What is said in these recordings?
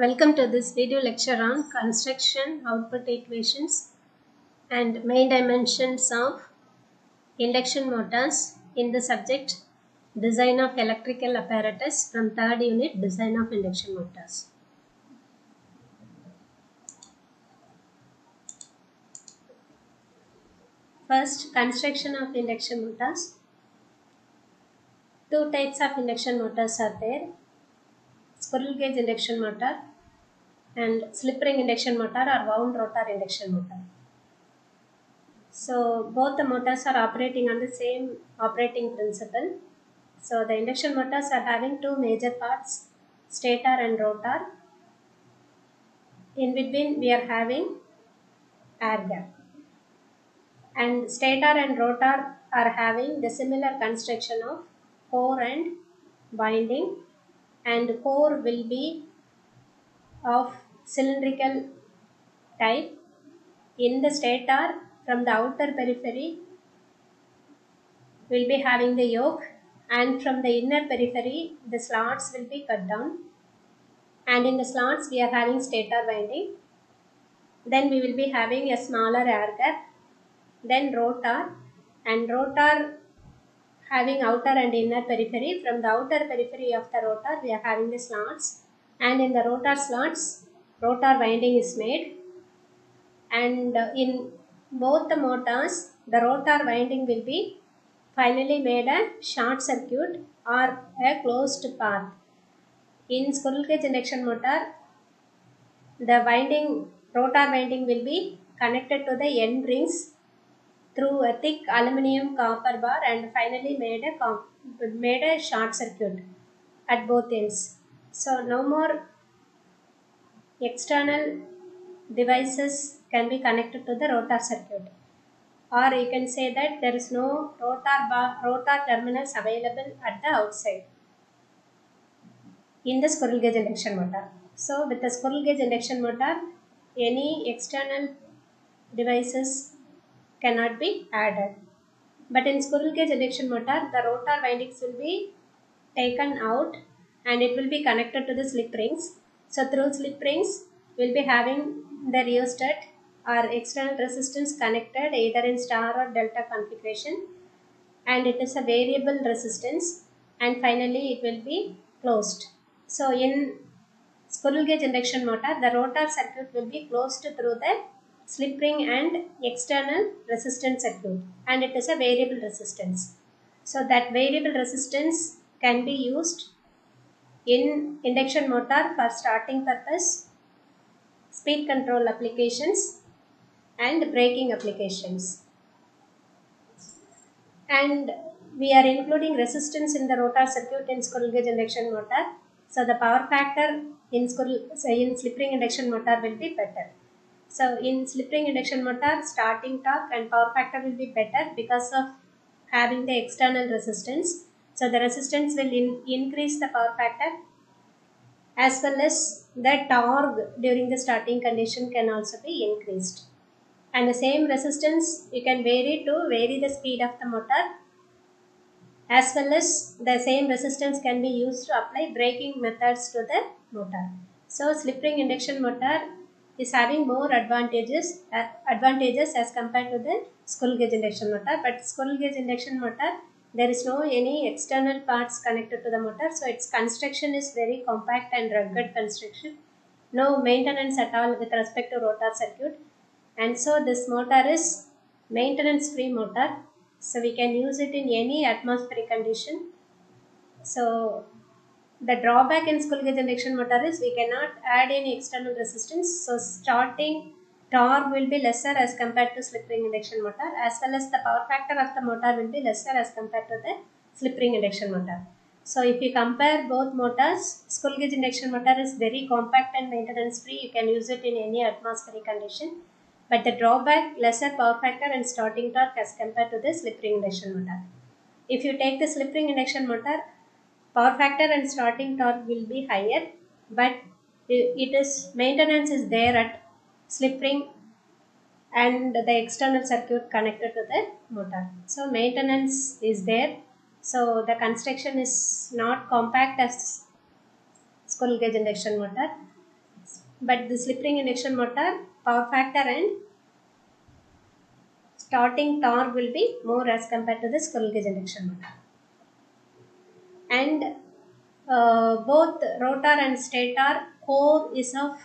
Welcome to this video lecture on construction, output equations and main dimensions of induction motors in the subject Design of Electrical Apparatus from 3rd unit Design of Induction Motors. First, construction of induction motors. Two types of induction motors are there: squirrel cage induction motor and slip ring induction motor or wound rotor induction motor. So both the motors are operating on the same operating principle. So the induction motors are having two major parts, stator and rotor. In between we are having air gap. And stator and rotor are having the similar construction of core and winding, and core will be of cylindrical type. In the stator, from the outer periphery will be having the yoke, and from the inner periphery the slots will be cut down, and in the slots we are having stator winding. Then we will be having a smaller air gap, then rotor, and rotor having outer and inner periphery. From the outer periphery of the rotor we are having the slots, and in the rotor slots rotor winding is made, and in both the motors the rotor winding will be finally made a short circuit or a closed path. In squirrel cage induction motor, the rotor winding will be connected to the end rings through a thick aluminum copper bar and finally made a short circuit at both ends. So no more external devices can be connected to the rotor circuit, or you can say that there is no rotor terminals available at the outside in the squirrel cage induction motor. So with the squirrel cage induction motor, any external devices cannot be added. But in squirrel cage induction motor, the rotor windings will be taken out and it will be connected to the slip rings. So through slip rings, we will be having the rheostat or external resistance connected either in star or delta configuration, and it is a variable resistance, and finally it will be closed. So in squirrel cage induction motor, the rotor circuit will be closed through the slip ring and external resistance circuit, and it is a variable resistance. So that variable resistance can be used in induction motor for starting purpose, speed control applications and braking applications. And we are including resistance in the rotor circuit in squirrel cage induction motor. So the power factor in slip ring induction motor will be better. So in slip ring induction motor, starting torque and power factor will be better because of having the external resistance. So the resistance will increase the power factor, as well as the torque during the starting condition can also be increased. And the same resistance you can vary the speed of the motor, as well as the same resistance can be used to apply braking methods to the motor. So slip ring induction motor is having more advantages as compared to the squirrel cage induction motor. But squirrel cage induction motor, there is no any external parts connected to the motor, so its construction is very compact and rugged construction. No maintenance at all with respect to rotor circuit, and so this motor is maintenance free motor. So we can use it in any atmospheric condition. So the drawback in squirrel cage induction motor is we cannot add any external resistance. So starting torque will be lesser as compared to slip ring induction motor, as well as the power factor of the motor will be lesser as compared to the slip ring induction motor. So if you compare both motors, squirrel cage induction motor is very compact and maintenance free. You can use it in any atmospheric condition. But the drawback, lesser power factor and starting torque as compared to the slip ring induction motor. If you take the slip ring induction motor, power factor and starting torque will be higher, but maintenance is there at slip ring and the external circuit connected to the motor. So maintenance is there. So the construction is not compact as squirrel cage induction motor. but the slip ring induction motor power factor and starting torque will be more as compared to the squirrel cage induction motor. And both rotor and stator core is of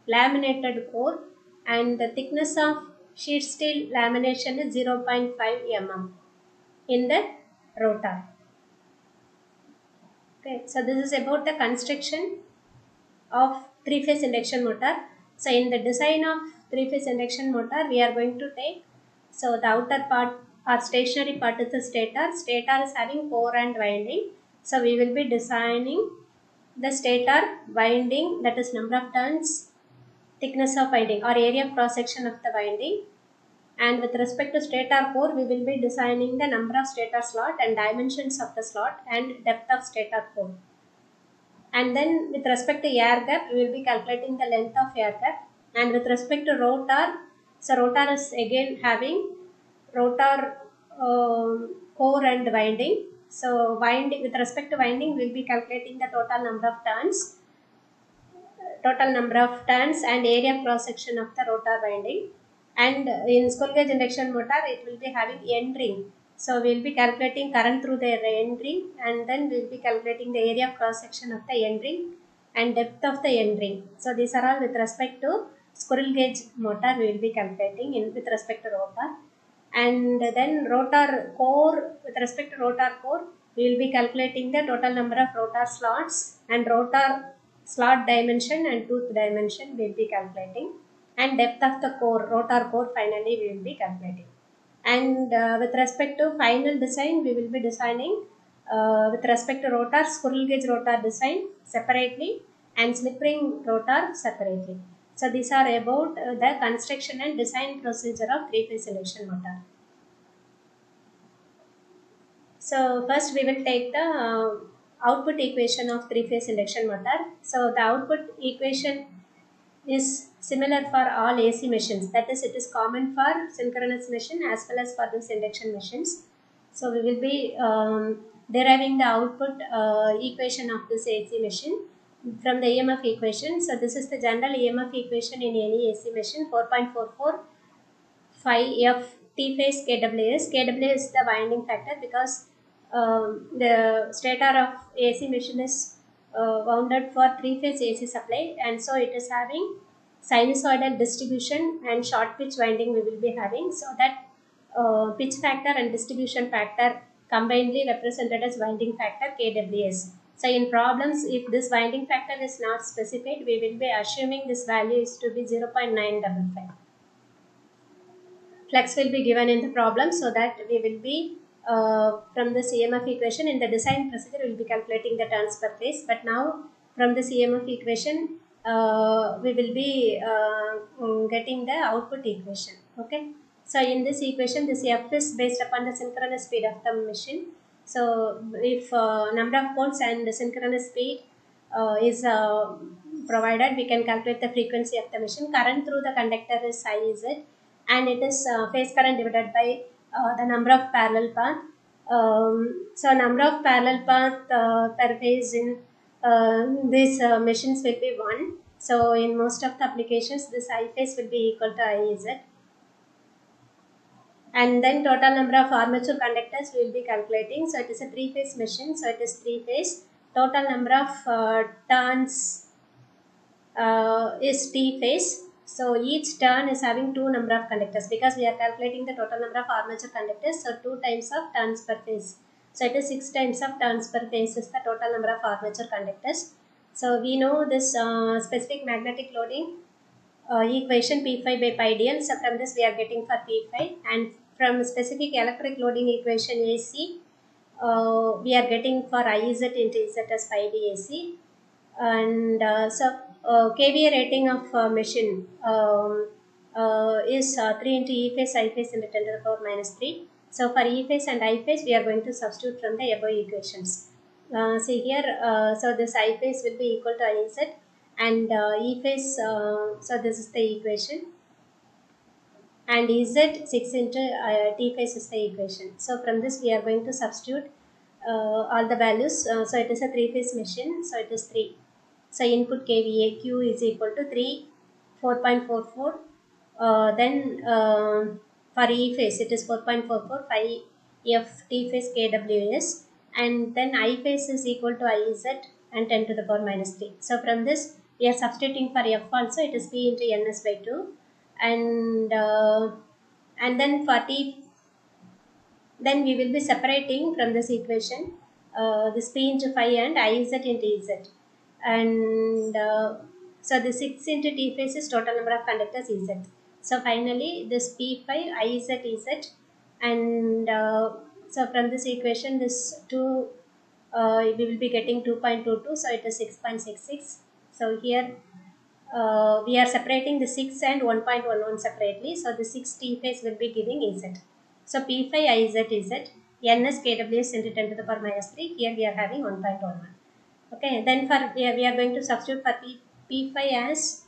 laminated core, and the thickness of sheet steel lamination is 0.5 mm in the rotor. Okay, so this is about the construction of three-phase induction motor. So in the design of three-phase induction motor, we are going to take, so the outer part or stationary part is the stator. Stator is having core and winding. So we will be designing the stator winding, that is number of turns, thickness of winding or area of cross section of the winding. And with respect to stator core, we will be designing the number of stator slot and dimensions of the slot and depth of stator core. And then with respect to air gap, we will be calculating the length of air gap. And with respect to rotor, so rotor is again having rotor core and winding. So winding, with respect to winding, we will be calculating the total number of turns and area cross section of the rotor winding. And in squirrel cage induction motor, it will be having end ring. So we will be calculating current through the end ring, and then we will be calculating the area of cross section of the end ring and depth of the end ring. So these are all with respect to squirrel cage motor we will be calculating in with respect to rotor. And then rotor core, with respect to rotor core, we will be calculating the total number of rotor slots and rotor slot dimension and tooth dimension we will be calculating, and depth of the core, rotor core, finally we will be calculating. And with respect to final design, we will be designing with respect to rotor, squirrel cage rotor design separately and slip ring rotor separately. So these are about the construction and design procedure of three-phase induction motor. So first we will take the output equation of three-phase induction motor. So the output equation is similar for all AC machines. That is, it is common for synchronous machine as well as for this induction machines. So we will be deriving the output equation of this AC machine from the EMF equation. So this is the general EMF equation in any AC machine, 4.44 phi f T phase kWs. kWs is the winding factor because the stator of AC machine is wounded for three-phase AC supply, and so it is having sinusoidal distribution and short pitch winding we will be having. So that pitch factor and distribution factor combinedly represented as winding factor kWs. So in problems, if this winding factor is not specified, we will be assuming this value is to be 0.955. Flux will be given in the problem, so that we will be from the EMF equation in the design procedure we will be calculating the turns per phase. But now from the EMF equation we will be getting the output equation. Okay. So in this equation, this F is based upon the synchronous speed of the machine. So if number of poles and the synchronous speed is provided, we can calculate the frequency of the machine. Current through the conductor is Iz, and it is phase current divided by the number of parallel path. So number of parallel path per phase in these machines will be 1. So in most of the applications, this I phase will be equal to Iz. And then total number of armature conductors we will be calculating. So it is a three-phase machine. So it is three-phase. Total number of turns is T-phase. So each turn is having 2 number of conductors because we are calculating the total number of armature conductors. So 2 times of turns per phase. So it is 6 times of turns per phase is the total number of armature conductors. So we know this specific magnetic loading equation P phi by pi dl. So from this we are getting for P phi, and from specific electric loading equation AC we are getting for Iz into Z as pi d AC. And so kVA rating of machine is 3 into E phase, I phase into 10 to the power minus 3. So for E phase and I phase we are going to substitute from the above equations. See here, so this I phase will be equal to Iz, and E phase, so this is the equation, and Ez 6 into T phase is the equation. So from this we are going to substitute all the values. So it is a 3-phase machine, so it is 3. So input kVA Q is equal to 4.44. Then for E phase it is 4.44, 5 F T phase kWs, and then I phase is equal to Iz and 10 to the power minus 3. So from this we are substituting for F also, it is P into Ns by 2, and then for T, then we will be separating from this equation this P into phi and Iz into Z, and so the 6 into T phase is total number of conductors Ez. So finally this P phi Iz Ez, and so from this equation this 2 we will be getting 2.22, so it is 6.66. So here we are separating the 6 and 1.11 separately, so the 6 T phase will be giving Ez. So P phi Iz is Ns kWs into 10 to the power minus 3. Here we are having 1.11. Okay, then for we are going to substitute for P phi as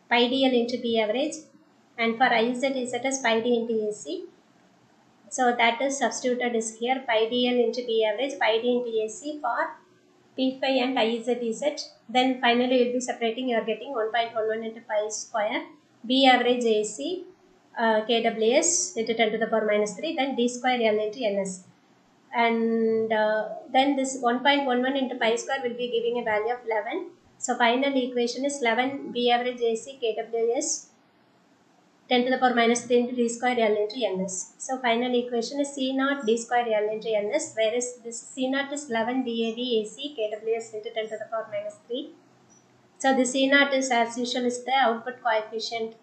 pi dl into P average, and for Iz is as pi d into AC. So that is substituted is here, pi dl into P average, pi d into AC for P phi and Iz. Then finally you will be separating, you are getting 1.11 into pi square B average AC kWs into 10 to the power minus 3, then d square L into Ns. And then this 1.11 into pi square will be giving a value of 11. So final equation is 11 B average AC kWs 10 to the power minus 3 into d square L into Ns. So final equation is C naught d square L into Ns, whereas this C naught is 11 DAV AC kWs into 10 to the power minus 3. So the C naught is as usual is the output coefficient,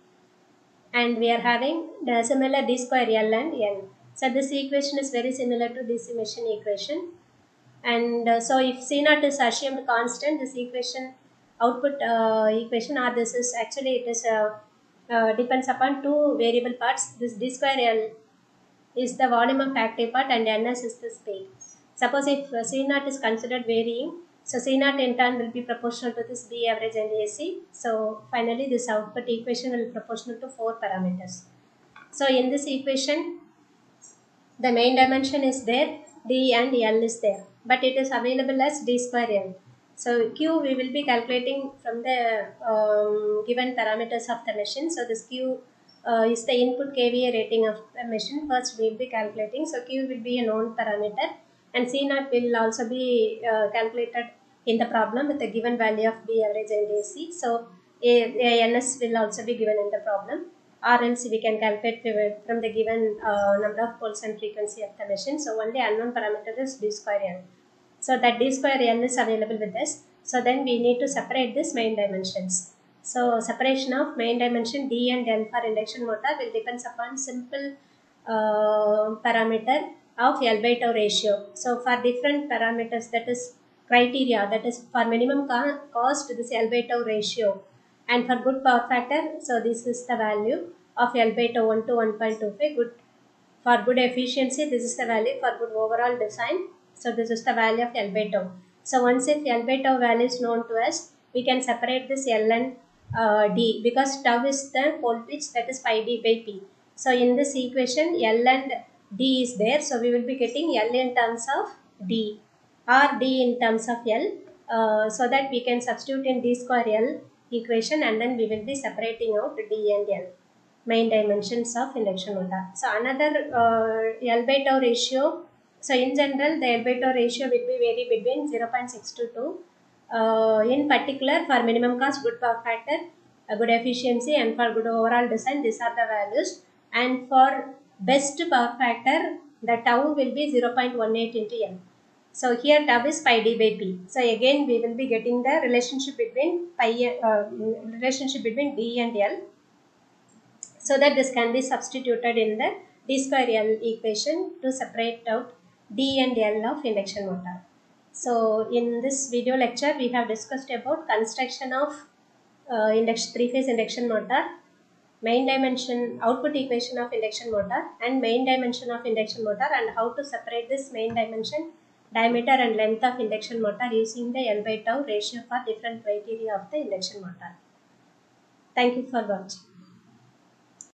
and we are having the similar d square L and N. So this equation is very similar to DC machine equation, and so if C naught is assumed constant, this equation output equation, or this is actually it is depends upon two variable parts. This d square L is the volume of active part and Ns is the speed. Suppose if C naught is considered varying, so C naught in turn will be proportional to this B average and AC. So finally this output equation will be proportional to 4 parameters. So in this equation the main dimension is there, D and L is there, but it is available as d square L. So Q we will be calculating from the given parameters of the machine. So this Q is the input kVA rating of the machine. First we will be calculating. So Q will be a known parameter, and C naught will also be calculated in the problem with the given value of B average and AC. So Ns will also be given in the problem, or else we can calculate from the given number of poles and frequency of the machine. So only unknown parameter is d square L. So that d square L is available with us. So then we need to separate this main dimensions. So separation of main dimension D and L for induction motor will depends upon simple parameter of L by tau ratio. So for different parameters, that is criteria, that is for minimum cost this L by tau ratio, and for good power factor, so this is the value of L by tau 1 to 1.25. Good for good efficiency, this is the value for good overall design. So this is the value of L by tau. So once if L by tau value is known to us, we can separate this L and D, because tau is the pole pitch, that is pi d by P. So in this equation L and D is there, so we will be getting L in terms of D or D in terms of L, so that we can substitute in d square L equation, and then we will be separating out D and L, main dimensions of induction motor. So another L by tau ratio. So in general the L by tau ratio will be vary between 0.6 to 2. In particular for minimum cost, good power factor, good efficiency, and for good overall design, these are the values. And for best power factor, the tau will be 0.18 into N. So here tau is pi d by P. So again we will be getting the relationship between D and L, so that this can be substituted in the d square L equation to separate out D and L of induction motor. So in this video lecture we have discussed about construction of three-phase induction motor, main dimension, output equation of induction motor, and main dimension of induction motor, and how to separate this main dimension, diameter and length of induction motor using the L by tau ratio for different criteria of the induction motor. Thank you for watching.